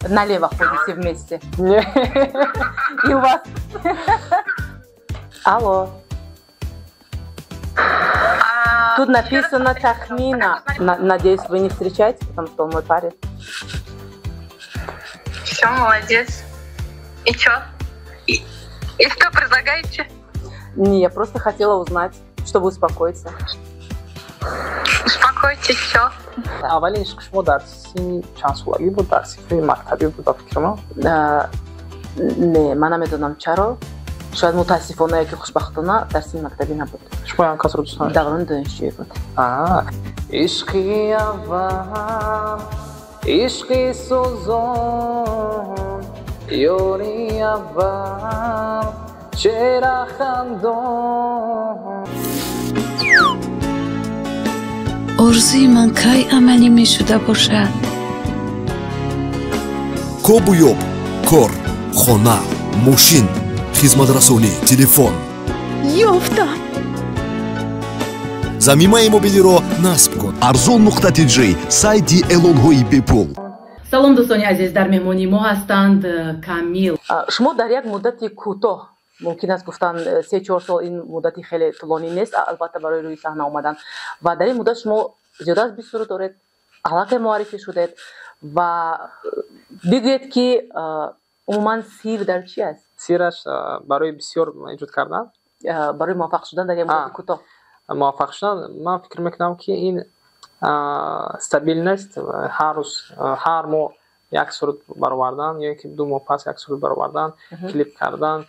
налево ходите вместе. И у вас... Алло. Тут написано Тахмина. Надеюсь, вы не встречаете, потому что он мой парень. Все, молодец. И чё? И что предлагаете? Не, я просто хотела узнать, чтобы успокоиться. Успокойтесь, все. اولین عشق شما در سن چند سالگی بود؟ در سن مکتبی بود به فکر من؟ نه، من نمیدونم چرا. شاید متاسفانه که خوشبختانه در سن مکتبی نبود. شما هم کس رو دوست دارید؟ دقیقاً دانشجویی بود. عشقی اول عشقی سوزان یاری اول چرا خندان ارزوی من کی عملی می شده باشد؟ کابو یاب کار خانه ماشین خدمت رسانی تلفن یافتم замимаи мобилиро насб кун арзон нуқтати ҷи сайти эълонҳои бепул. салом дӯстони азиз, дар меҳмонии мо ҳастанд Камил. шумо дар як муддати кӯтоҳ, мумкин аст гуфтан 3-4 сол, ин муддати хеле тӯлонӣ нест албатта барои рӯи саҳна омадан, ва дар ин муддат шумо зиёда аз 20 суро доред, аллакай муаррифӣ шудед ва бигӯед ки умуман сир дар чи аст? сираш барои бисёр эҷод кардан, барои муваффақ шудан дар як муддати кӯтоҳ муваффақ шудан, ман фикр мекунам ки ин стабил нест. ҳар рӯз ҳар моҳ як сурат баровардан ё ки 2 моҳ пас як сурат баровардан, клип кардан,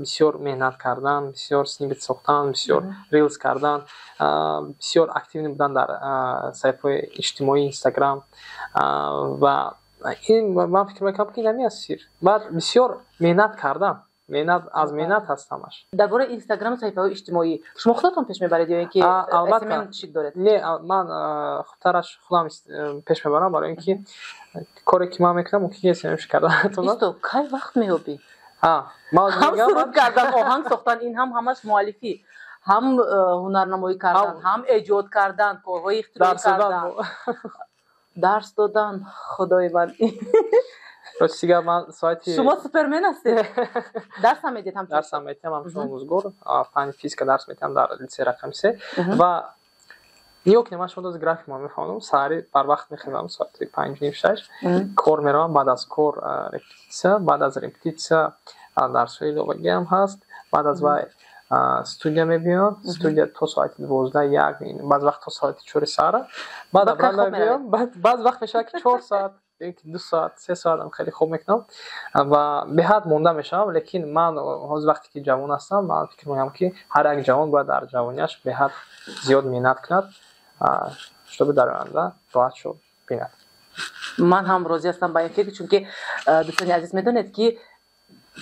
бисёр меҳнат кардан, бисёр снимет сохтан, бисёр рилс кардан, бисёр активни будан дар саҳифаҳои иҷтимоии Инстаграм ва ин ман фикр мекунам ки ин ҳамин аст сир. баъд бисёр меҳнат кардан, меҳнат аз меҳнат ҳаст ҳамаш. Дар бораи Инстаграм, саҳифаҳои иҷтимоӣ шумо худатон пеш мебаред ё ин ки SMM чӣ доред? Не, ман худтараш худам пеш мебарам, барои ин ки коре ки ман мекунам мумкин аст SMM кардан. Исто кай вақт меёбӣ? Ман суруд кардан, оҳанг сохтан, ин ҳам ҳамаш муаллифӣ, ҳам ҳунарнамоӣ кардан, ҳам эҷод кардан, корҳои ихтироӣ кардан, дарс додан. Худои ман, ростига ман соати шумо супермен ҳастед. Дарс ҳам медиҳед? ҳамчун дарс ҳам медиҳам, ҳамчун омӯзгор фанни физика дарс медиҳам дар литсеи рақами 3 ва ниёк не, ман шумо доз график ма мефаҳмам, саҳари барвақт мехезам, соати 5:30-6 кор меравам, баъд аз кор репетитсия, баъд аз репетитсия дарсҳои иловагӣ ҳам ҳаст, баъд аз вай студия мебиём, студия то соати 12, баъз вақт то соати 4 саҳра, баъд абрам мебиём, баъз вақт мешавад ки 4 соат, 2 соат, 3 соат ҳам хеле хуб мекунам ва беҳад монда мешавам. Лекин ман ҳозир вақте ки ҷавон ҳастам, ман фикр мекунам ки ҳар як ҷавон бояд дар ҷавониаш беҳад зиёд меҳнат кунад, чтобы дар оянда роҳатшо бинад. Ман ҳам розӣ ҳастам ба ин фикр, чунки дӯстони азиз медонед ки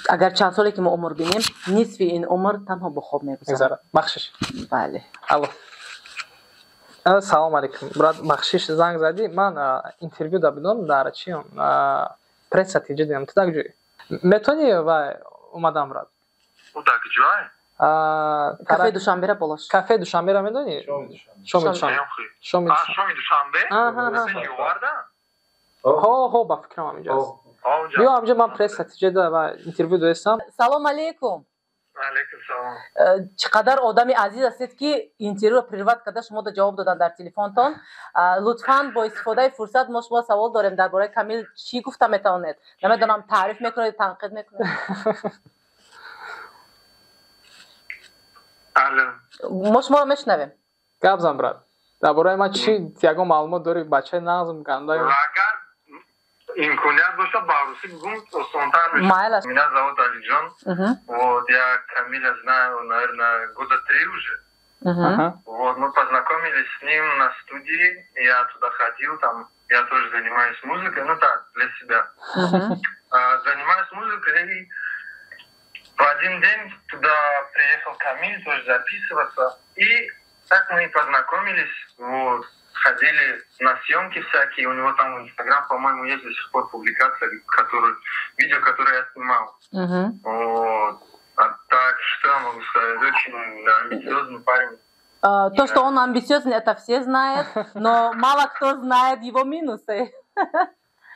агар чанд соле ки мо умр бинем, нисфи ин умр танҳо бо хоб мегузарад. бахшиш. Бале. Алло. Салом алейкум. Брат Бахшиш, занг задӣ. Ман интервью додам дар чиём? Пресса тиҷа дидам. Ту дар куҷои? Метавонӣ вай омадам, брат? У дар куҷои? Кафе Душанбера болош. Кафе Душанбера медонӣ? Шоми Душанбе. Шоми Душанбе? Ҳо, ба фикрам ҳаминҷост. биё ҳамҷо, ман пресса тиҷа дидам ва интервью додистам. Салом алейкум. алейкум салом. чӣ қадар одами азиз ҳастед ки интервюро прерват карда шумо да ҷавоб додан дар телефонтон. Лутфан бо истифодаи фурсат мо шумо савол дорем дар бораи Камил. чӣ гуфта метавонед? Намедонам, таъриф мекунед, танқид мекунед? мо шуморо мешунавем. гап зан, брат. дар бораи ман чӣ ягон маълумот дорӣ? бачаи нағзм ганда? агар имконият боша ба русӣ бигум осонтар мешавад. Майл аст. Меня зовут Алиҷон. Вот я Камиля знаю, наверное, года 3 уже. Вот мы познакомились с ним на студии. Я туда ходил, там я тоже занимаюсь музыкой, ну так, для себя. Занимаюсь музыкой, и в один день туда приехал Камиль тоже записываться. И так мы и познакомились. Вот. Ходили на съемки всякие, у него там в Инстаграм, по-моему, есть до сих пор публикация, видео, которые я снимал. Вот. А так, что я могу сказать, очень амбициозный парень. То, что он амбициозный, это все знают, но мало кто знает его минусы.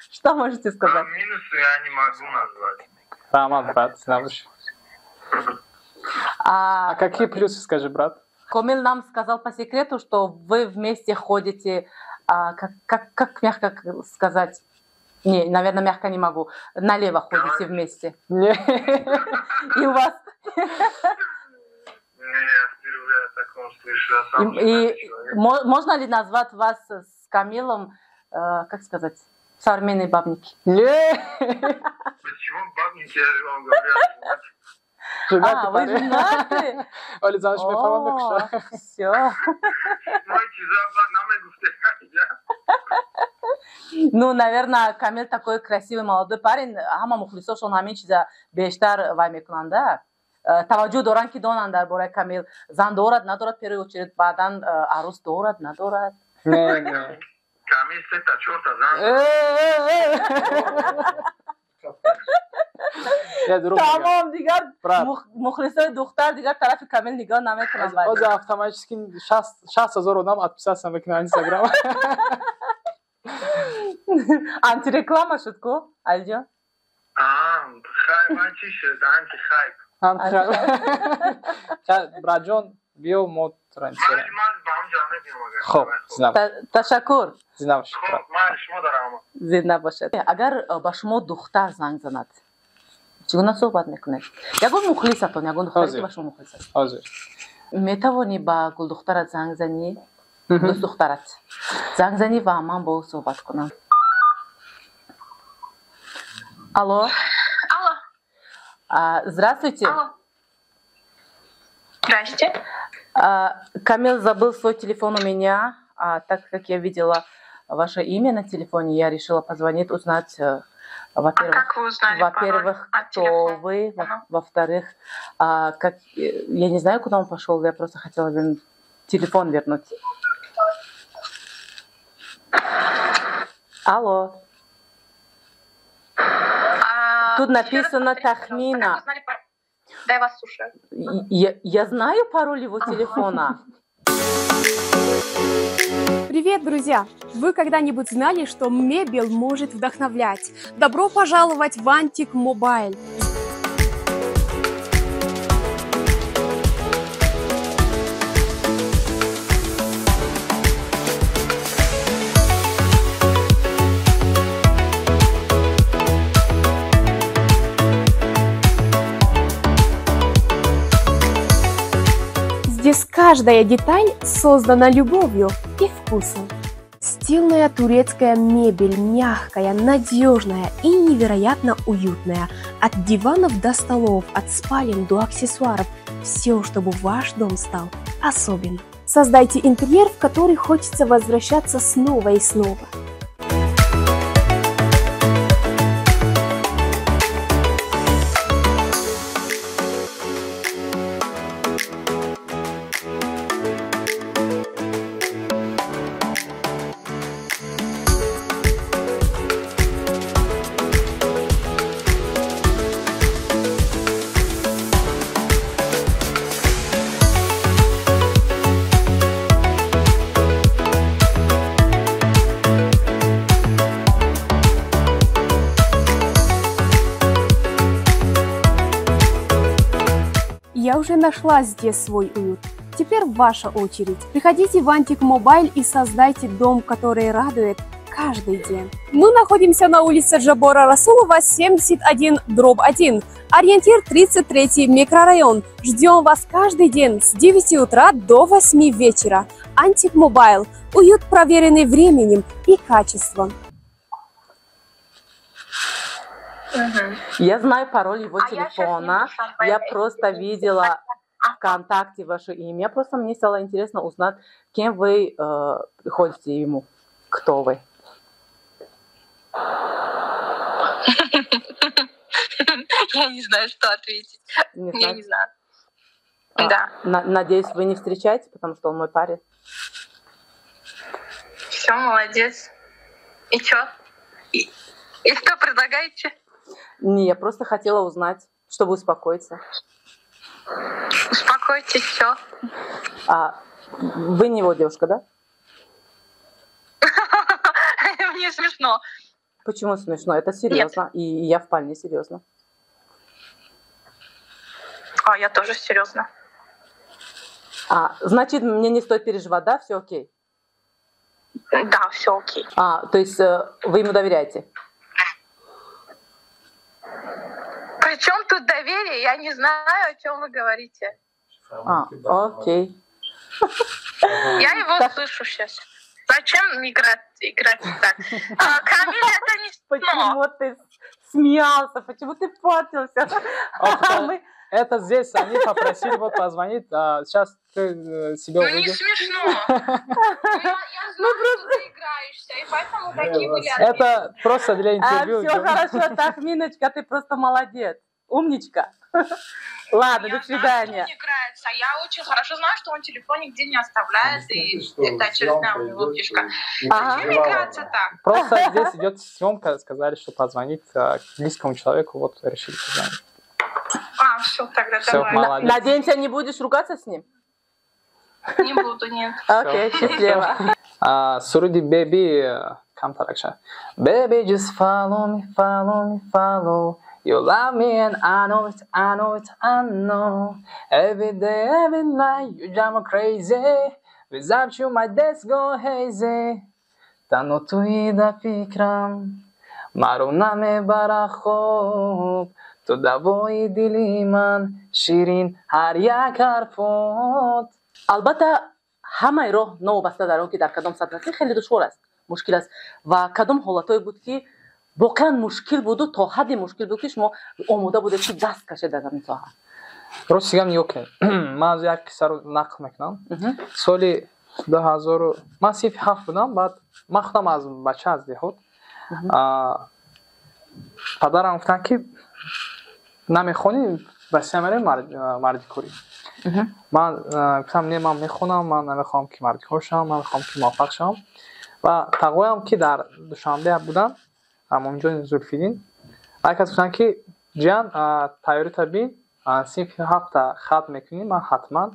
Что можете сказать? Минусы я не могу назвать. Роман, брат, знаешь. А какие плюсы, скажи, брат? Комил нам сказал по секрету, что вы вместе ходите, как мягко сказать, не, наверное, мягко не могу, налево ходите вместе. Не. И у вас... Я впервые о таком слышу. Я сам не И знаю человека. можно ли назвать вас с Камилом, как сказать, современные бабники? Не. Почему бабники, я же вам говорю, Женаты, Вы женаты? Оли, знаешь, мы по-моему, Все. Мойте забан, нам и гуфте. Ну, наверное, Камил такой красивый молодой парень. Ҳама мухлисошон ҳамин чиза бештар вай мекунанд, да? Таваҷҷӯҳ доранд ки донанд дар бораи Камил. Зан дорад, надорад, первый очередь, баъдан арӯс дорад, надорад. Не. Камил 3-4 зан. Тамом, дигар мухлисои духтар дигар тарафи Камил нигоҳ намекунанд. Ози автоматически 60,000 одам отписаться мекунанд Инстаграм. Антиреклама шуд ку, Алиҷон? Хайп, чӣ шуд? Антихайп. Браҷон, биё мо трансфер. Ман ба ҳамҷо мебинам. Хоб, зинда. Ташаккур. Зинда бошед. Хоб, ман шумо дарам. Зинда бошед. Агар ба шумо духтар занг занад, чӣ гуна суҳбат мекунед? Ягон мухлисатон, ягон духтаре ки ба шумо мухлис аст. Ҳозир. Метавонӣ ба Гулдухтарат занг занӣ? Дӯст духтарат. Занг занӣ ва ман бо ӯ суҳбат кунам. Алло? Алло. Здравствуйте. Алло. Здрасте. Камил забыл свой телефон у меня, так как я видела ваше имя на телефоне, я решила позвонить, узнать, во-первых, как вы узнали пароль от кто телефона? вы, во-вторых, я не знаю, куда он пошел, я просто хотела телефон вернуть. Алло. Тут написано Тахмина. Да, я вас слушаю. Я знаю пароль его телефона. Привет, друзья! Вы когда-нибудь знали, что мебель может вдохновлять? Добро пожаловать в Antic Mobile! Здесь каждая деталь создана любовью и вкусом. Стильная турецкая мебель, мягкая, надежная и невероятно уютная. От диванов до столов, от спален до аксессуаров. Все, чтобы ваш дом стал особенным. Создайте интерьер, в который хочется возвращаться снова и снова. Я уже нашла здесь свой уют. Теперь ваша очередь. Приходите в Antic Mobile и создайте дом, который радует каждый день. Мы находимся на улице Джабора Расулова, 71/1. Ориентир 33 микрорайон. Ждем вас каждый день с 9 утра до 8 вечера. Antic Mobile. Уют, проверенный временем и качеством. Я знаю пароль его телефона. Я просто видела ВКонтакте ваше имя. Просто мне стало интересно узнать, кем вы приходите ему. Кто вы? Я не знаю, что ответить. Я не знаю. Да. Надеюсь, вы не встречаете, потому что он мой парень. Все, молодец. И чё? И что предлагаете? Не, я просто хотела узнать, чтобы успокоиться. Успокойтесь, все. Вы не его девушка, да? Мне смешно. Почему смешно? Это серьезно. И я вполне серьезно. Я тоже серьезно. Значит, мне не стоит переживать, да? Все окей? Да, все окей. То есть вы ему доверяете? Причем тут доверие? Я не знаю, о чем вы говорите. Окей. Я его слышу сейчас. Зачем играть так? Камиль, это не смешно. Почему ты смеялся? Почему ты портился? Это здесь они попросили вот позвонить. Сейчас ты себе увидишь. Не смешно. Я знаю, что ты играешься, и поэтому такие были ответы. Это просто для интервью. Все хорошо, так, Миночка, ты просто молодец. Умничка. Ладно, до свидания. Он играется. Я очень хорошо знаю, что он телефон нигде не оставляет, и это очередная у него фишка. Зачем играться так? Просто здесь идет съемка, сказали, что позвонить близкому человеку, вот решили позвонить. Все, тогда Всё, давай. молодец. Надеемся, не будешь ругаться с ним? Не буду, нет. Окей, счастливо. Суруди baby, come Tarakcha. Baby, just follow me, follow me, follow. You love me and I know it, I know it, I know. Every day, every night, you drive me crazy. Without you, my days go hazy. Tano tuhi da fikram, maru namebara khob. تو دوای دلی من شیرین هر یک حرفات. البته همه راه نوبسته در اون که در کدام سطح رسید خیلی دشوار است، مشکل است و کدام حالتایی بود که واقعا مشکل بود و تا حد مشکل بود که شما آماده بودید که دست کشید در این ساحه. درست میگم نیوکن. من از یک کیسه رو نقل میکنم. سالی 2000 من 37 بودم. بعد من خودم از بچه از دهات. پدرم گفتن که نمیخونی بس همه مردی کوری. من گفتم نه من میخونم، من نمیخوام که مردی کور شم، من میخوام که موفق شم. و تقویم که در دوشنبه بودن اونجا زلفیدین کس گفتن که جان تیاری تبین سیف 7 خط میکنی، من حتما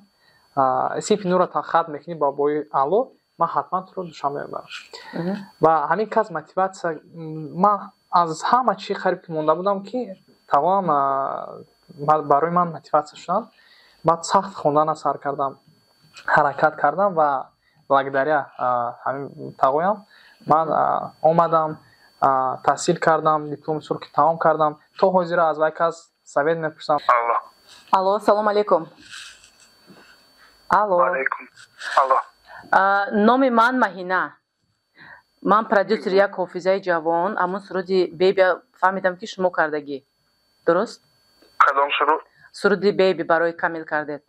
سیف 9 تا خط میکنی با بوی الو، من حتما تو رو دوشنبه میبرم. و همین کس موتیواسیون من از همه چی خراب که مونده بودم که تمام برای من موتیواسیون شد. بعد سخت خوندن سر کردم، حرکت کردم و лагдаря همین تقویم من اومدم تحصیل کردم، دیپلم رو که تمام کردم. تا حاضر از یک کس سوید میپرسم. الو سلام علیکم. الو علیکم. الو نام من مهینه. من پرودوسر یک حافظه جوان اما سرودی بیبی فهمیدم که شما کردگی درست؟ کدام سرود؟ سرودی بیبی برای کامیل کردید.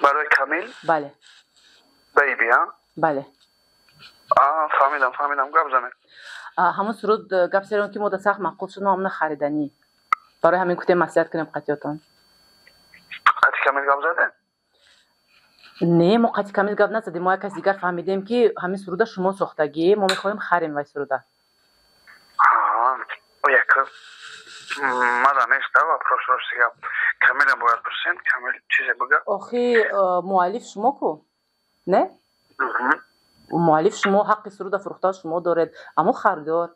برای کامیل؟ بله. بیبی ها؟ بله. فهمیدم گپ زنه. همون سرود گپ زدیم که مدت سخت معقول شد ما خریدنی. برای همین کتی مسئله کنیم قطعاتون. قطعی کامیل گپ زدن؟ نه ما قطعی کامیل گپ نزدیم. ما یک کس دیگر فهمیدیم که همین سروده شما ساختگی، ما میخوایم خریم وای سروده. او یک مادام است و پروفسور سیگا کامیل باید پرسید. کامیل چیزی بگه؟ آخی مؤلف شما کو؟ نه؟ مؤلف شما حق سرود فروختن شما دارید اما خریدار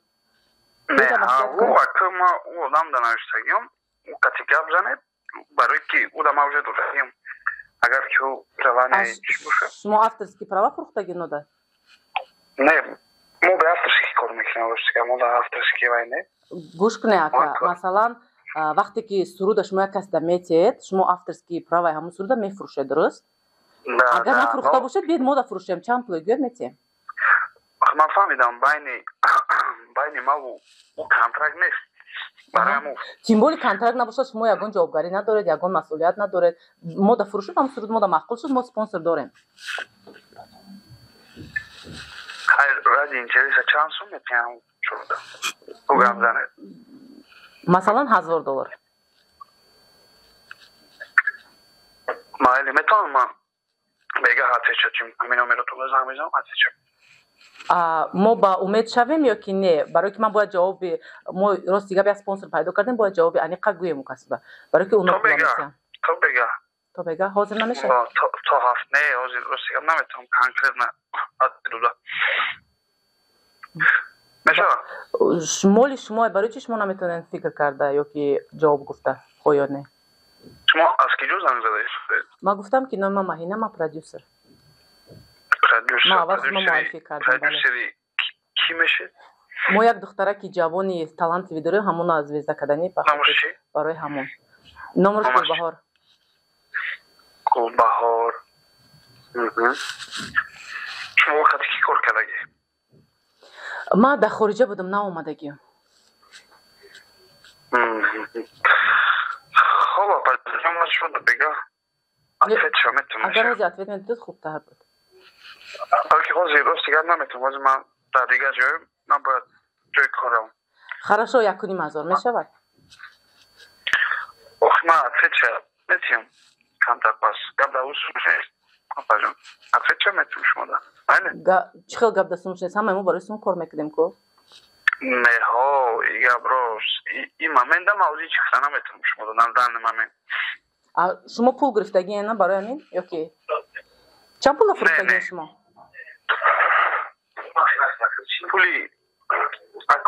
نه او که ما او آدم دانشگیم او قطعی گپ زنه برای که او دام اوجه داریم اگر که او روانه چی باشه. شما افترسکی پروا فروختگی نده؟ نه مو به افترسکی کار میکنم ورسیگم مو به افترسکی وای نه. گوش کنه اکا مثلا وقتی که سرود شما یک کس دمیتید شما افترسکی پروای همون سرود میفروشه درست؟ اگر نفروخته باشد بیاید ما دا فروشیم چند پول گرمیتیم. من فهمیدم بین ما و کانترکت نیست برای ما. سیمبولی کانترکت نباشه شما یگان جوابداری ندارید، یگان مسئولیت ندارید. ما دا فروشیم هم سرود ما دا معقول شد ما سپانسر داریم. خیر رادی اینجوری چند سوم میتونم شده بگم زنه مثلا $1000 مایلی میتونم من بگه حتی چیم همین رو تو بزنم میزنم حتی چیم ما با امید شویم یا که نه؟ برای که من باید جواب ما راست دیگه بیا سپانسر پیدا کردیم باید جواب انیقا گویم کسبه برای که اونا پول میشن. تو بگه حاضر نمیشه؟ تو هفت نه حاضر راست دیگه نمیتونم کانکریت نه моли шумо барои чӣ шумо наметавонед фикр карда ёки ҷавоб гуфта хо ё не? шумо аз ки ҷо занг задаед? ман гуфтам ки номи ман Маҳина, ман продюсер. ман аввал шумо муайфӣ кардам. Продюсери кӣ мешед? мо як духтараки ҷавони талантливӣ дорем, ҳамонро аз Звезда Академия пахш барои ҳамон. номаш Гулбаҳор. Гулбаҳор. шумо вақти кӣ кор кардаги? ман дар хориҷа будам, наомадагиам. хоба пазиёмат шуда бега ответша метавонам. агар ҳозир ответ медодед хубтар буд. балки ҳозир рост дигар наметавонам. ҳозир ман дар дигар ҷоем набояд ҷои корам. хорошо 1,500 мешавад? ох ман ответша метавонам камтар пас гап дар усул нест. апаҷон ответша метавонам шумо да. майли? чӣ хел гап дар сум нест? ҳамаи мо барои сум кор мекардем ко? неҳо и гап рост. ин моменда ман ҳозир чӣ гуфта наметавонам шумо да. дар данный момент. шумо пул гирифтагиена барои ҳамин ёки чанд пула фурӯхтагиен шумо? пули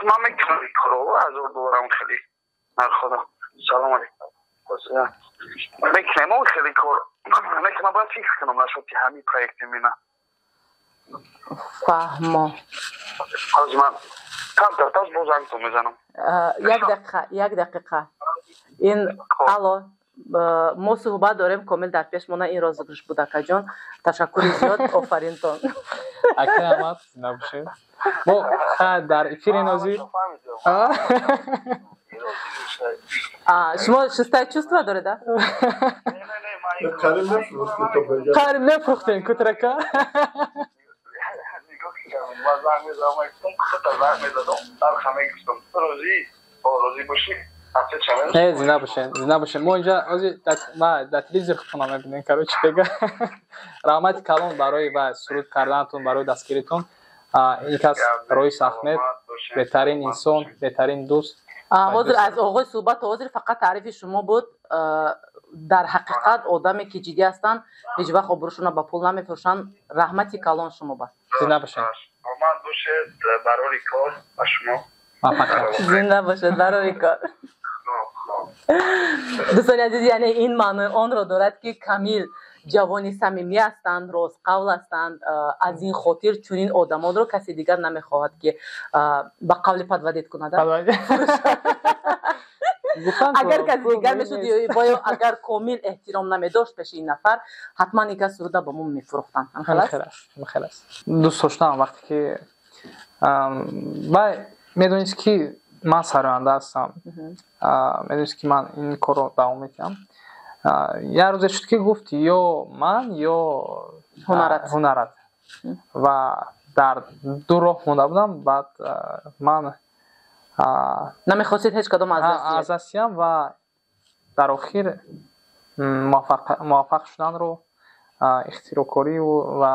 ман мекунам коро $1000 хеле нархода. салом алейкум. мекунам хеле кор мекунам бояд фикр кунам нашоти ҳамин проекти мина. фаҳмо. ҳозир ман камтар пас боз зангтон мезанам. як дақиқа. ин алло мо суҳбат дорем комил дар пеш мона ин розигӯш буд акаҷон. ташаккури зиёд офаринтон. ака ҳамат набошед. мо дар эфири нози шумо шустаи чувства доред? қариб нефурӯхтем кутрака. зинда бошед. мо инҷа ҳозир дар телевизор худтона мебинем. карочи бега раҳмати калон барои ва суруд карданатон барои дастгиритон. ин кас Роис Ахмед, беҳтарин инсон, беҳтарин дӯст. ҳозир аз оғози суҳбат то ҳозир фақат таърифи шумо буд. дар ҳақиқат одаме ки ҷиддӣ ҳастанд ҳеҷ вақт обрӯшона ба пул намефурӯшанд. раҳмати калон шумо ба. зинда бошед. омад бошед барори кор ба шумо. зинда бошед барори кор. дӯстони азиз, яъне ин маънои онро дорад ки Камил ҷавони самимӣ ҳастанд, ростқавл ҳастанд. аз ин хотир чунин одамонро касе дигар намехоҳад ки ба қавли падвадид кунад. агар каси дигар мешуд ё агар комил эҳтиром намедошт пеши ин нафар, ҳатман ин кас суруда ба мо мефурӯхтанд. хелас дӯст доштам вақте ки медонист ки ман сароянда ҳастам. медонист ки ман ин корро давом мекунам. як рӯзе шуд ки гуфт ё ман ё ҳунарат ва дар ду роҳ монда будам. баъд ман намехостед ҳеҷ кадом аз дастиям ва дар охир муваффақ шуданро ихтирокорӣ ва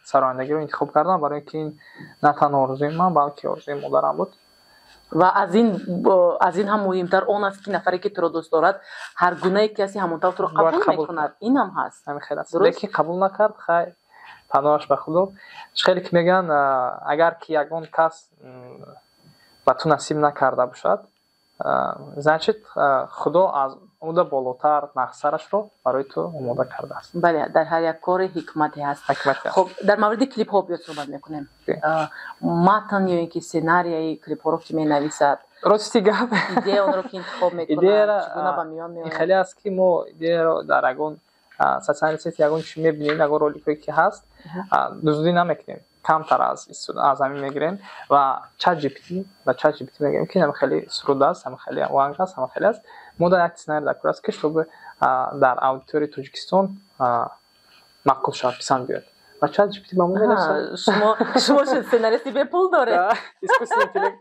сарояндагиро интихоб кардам, барои ки ин на танҳо орзуи ман балки орзуи модарам буд. ва аз ин ҳам муҳимтар он аст ки нафаре ки туро дӯст дорад ҳар гунаи каси ҳамонтав туро қабул мекунад. ин ҳам ҳаст. леки қабул накард хай паноҳаш ба худо. хеле ки мегӯянд агар ки ягон кас ба ту насиб накарда бошад, значит худо аз уда болотар нақсарашро барои ту омода кардааст. бале дар ҳар як кори ҳикмате ҳаст. хоб дар мавриди клипҳо биёд суҳбат мекунем. матн ё ин ки сценарияи клипҳоро ки менависад, рости гап идея онро ки интихоб мекунад, чигуна ба миён меояд? хеле аст ки мо идеяро дар ягон социални сети ягон чӣ мебинем, ягон роликое ки ҳаст дуздӣ намекунем, камтар аз ҳамин мегирем ва чат GPT мегӯем ки ҳама хеле суруда аст, ҳама хеле ванг аст, ҳама хеле аст. мо дар як сценарий дар кор аст ки шуб дар аудиторияи Тоҷикистон мақбул шавад, писанд биёд. ва чат GPT ба мо мерасад. шумо сценаристи бепул доред? искусствен интеллект.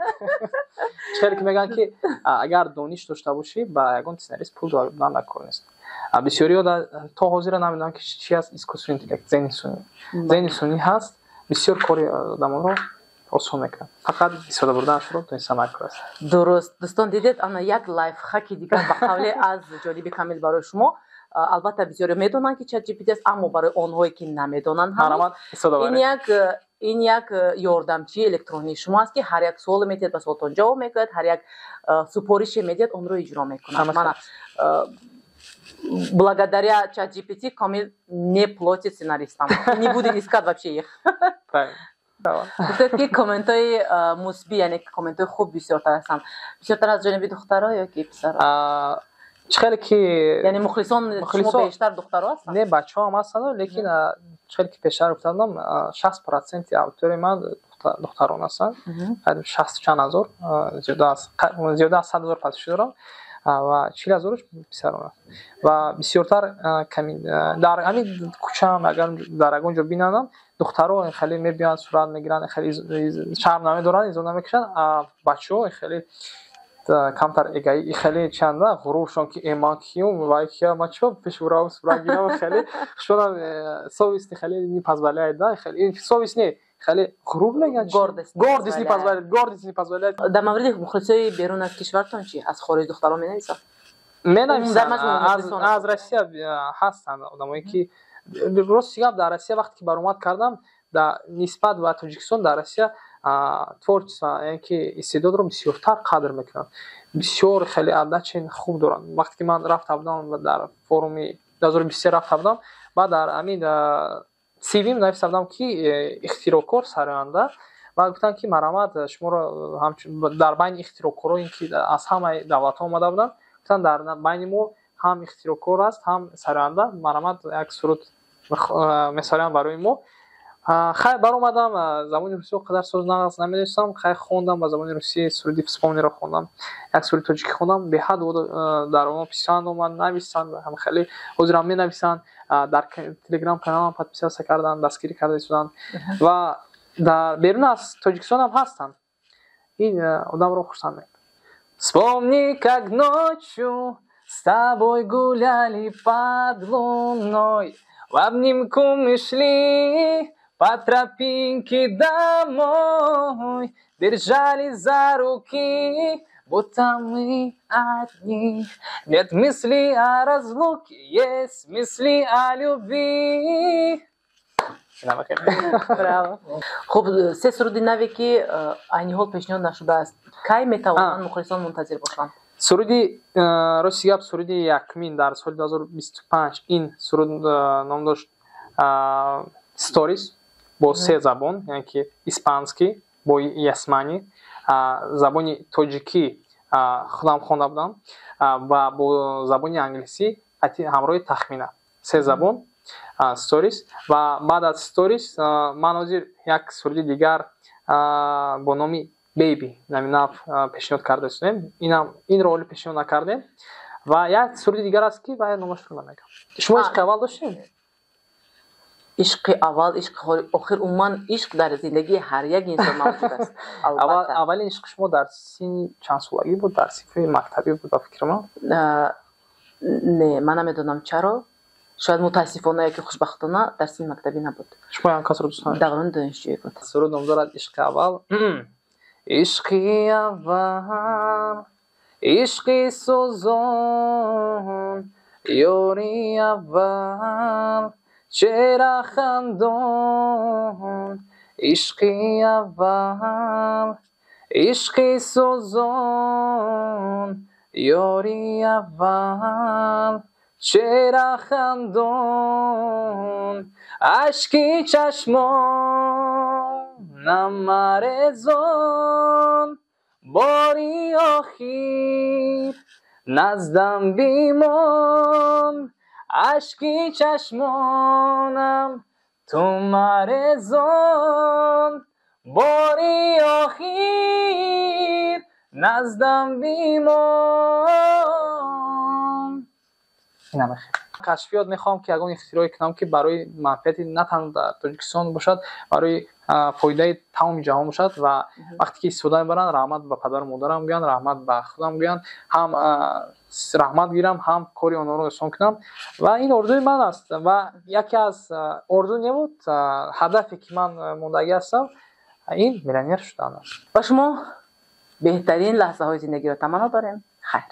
хеле ки мегӯянд ки агар дониш дошта бошӣ ба ягон сценарист пул додан дар кор нест. бисёриҳо то ҳозир намедонанд ки чӣ аст искусствен интеллект. зени сунӣ ҳаст, бисёр кори одамонро осон мекунад. фақат истода бурданашро дониста накор аст. дуруст. дӯстон дидед, ана як лайфхаки дигар ба қавле аз ҷониби Камил барои шумо. албатта бисёриҳо медонанд ки чат GPT аст, аммо барои онҳое ки намедонанд ин як این یک یاردمچی الکترونی شما است که هر یک سوال میتید به سوالتون جواب میکند، هر یک سپارش میدید اون رو اجرا میکنه. من благодаря ChatGPT камил не платит сценаристам. Не будет искать вообще их. Правильно. Гуфтед ки комментҳои мусбӣ, яъне комментҳои хуб бисёртар ҳастанд. Бисёртар аз ҷониби духтаро ё ки писаро? чхеле ки яъне мухлисон шумо бештар духтаро ҳастанд? Не, бачаҳо ҳам ҳастанд, лекин чхеле ки пешар гуфтам 60% аудиторияи ман духтарон ҳастанд. 60 чанд ҳазор, зиёда аз 100 000 подписчик дорам. و 40,000 писарон аст ва бисёртар дар ҳамин кӯчаам агар дар ягон ҷо бинадам духтаро хеле мебиёнд, сурат мегиранд, хеле шарм намедоранд, изо намекашанд. бачаҳо хеле камтар эгои хеле чанда ғуруршон ки ман киём ва кия ма чо пешураву сурат гирам хеле хушонам совести хеле не позволяет, да, хеле совесть не خیلی غرور میگن گاردیس نیپازولیت. در مورد مخلصای بیرون از کشورتون چی؟ از خارج دخترها مینویسن؟ مینویسن از روسیه هستن آدمایی که راست میگم در روسیه وقتی که برآمد کردم در نسبت و تاجیکستان در روسیه تворчество یعنی که استعداد رو بسیارتر قدر میکنن، بسیار خیلی عادت خوب دارن. وقتی که من رفتم بودم در فروم 2023 رفتم بودم بعد در امید سیویم نوشتم که اختراعکار سرآینده و گفتن که مرامت شما رو در بین اختراعکارایی که از همه دولت‌ها اومده بودن گفتن در بین ما هم اختراعکار است هم سرآینده، مرامت یک سرود مثلا برای ما خیلی برآمدم. زبان روسی رو قدر سوز نغز نمی‌دونستم، خیلی خوندم و زبان روسی سرودی فسپانی رو خوندم، یک سرود تاجیکی خوندم، به حد در اون پسند اومد نوشتن، هم خیلی حضورم می‌نویسن. در تلگرام کانالم подписаться کردن، دستگیری کرده شدن و در بیرون از تاجیکستان هم هستن. این آدم رو خوشحال می‌کنه. Вспомни, как ночью с тобой гуляли под луной, в обнимку мы шли по тропинке домой, держались за руки, будто мы одни. Нет мысли о разлуке, есть мысли о любви. браво. خب سه سرودی نوی که عین حال پیشنهاد نشده است، کی میتوانند مخلصان منتظر باشند؟ سرودی راستی گپ سرودی یکمین در سال 2025 این سرود نام داشت ستوریز با سه زبان، یعنی که اسپانسکی با یسمانی، زبانی تاجیکی خودم خونده بودم و با زبانی انگلیسی همراه تخمینه. سه زبان ستوریز و بعد از ستوریز من حاضر یک سرودی دیگر با نامی بیبی نام پیشنهاد کرده شدیم. این رول پیشنهاد نکردیم و یک سرودی دیگر است که باید نامش رو نمیگم. شما عشق اول داشتین؟ عشق اول، عشق آخر، عموما عشق در زندگی هر یک انسان موجود است. اولین عشق شما در سن چند سالگی بود؟ در سن مکتبی بود به فکر من؟ نه، من نمیدونم چرا. شاید متاسفانه که خوشبختانه در سن مکتبی نبود. شما هم کس رو دوست دارید؟ دقیقاً دانشجویی بود. سرود نام دارد عشق اول. عشقی اول، عشقی سوزان، یاری اول، چرا خندان، عشقی اول، عشقی سوزان، یاری اول، چرا خندان، اشکی چشمانم مرزان، باری آخیر نزدم بیمان، اشکی چشمانم تو مرزان، باری آخیر نزدم بیمان. این همه خیلی کشفیات میخوام که اگه اختراعی کنم که برای منفعت نه تنها در تاجیکستان باشد، برای فایده تمام جهان باشد و وقتی که استفاده میبرن رحمت به پدر و مادرم گویند، رحمت به خودم گویند، هم رحمت گیرم هم کاری آنها رو آسان کنم و این آرزوی من است و یکی از آرزو نبود هدفی که من موندگی هستم این میلیونر شدن است. و شما بهترین لحظه های زندگی رو تمنا داریم. خیر.